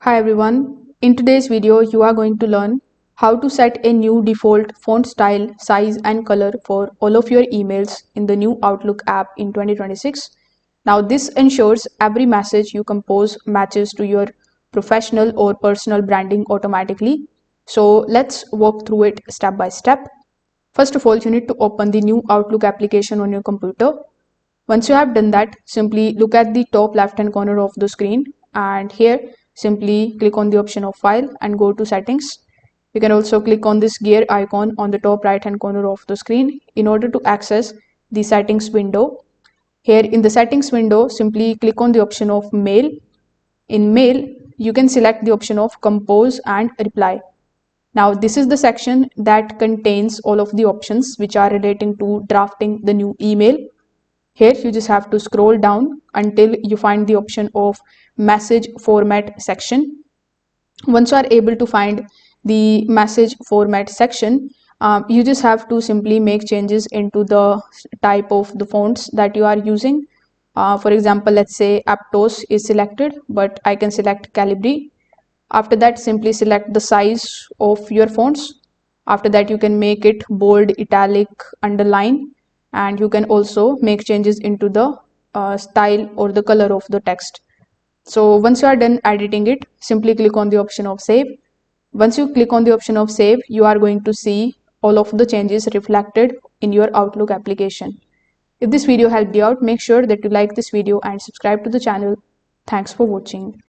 Hi everyone, in today's video you are going to learn how to set a new default font style, size and color for all of your emails in the new Outlook app in 2026. Now this ensures every message you compose matches to your professional or personal branding automatically. So let's walk through it step by step. First of all, you need to open the new Outlook application on your computer. Once you have done that, simply look at the top left hand corner of the screen, and here simply click on the option of file and go to settings. You can also click on this gear icon on the top right hand corner of the screen in order to access the settings window. Here in the settings window, simply click on the option of mail. In mail, you can select the option of compose and reply. Now this is the section that contains all of the options which are relating to drafting the new email. Here you just have to scroll down until you find the option of message format section. Once you are able to find the message format section, you just have to simply make changes into the type of the fonts that you are using. For example, let's say Aptos is selected, but I can select Calibri. After that, simply select the size of your fonts. After that, you can make it bold, italic, underline, and you can also make changes into the style or the color of the text. So once you are done editing it, simply click on the option of save. Once you click on the option of save, you are going to see all of the changes reflected in your Outlook application. If this video helped you out, make sure that you like this video and subscribe to the channel. Thanks for watching.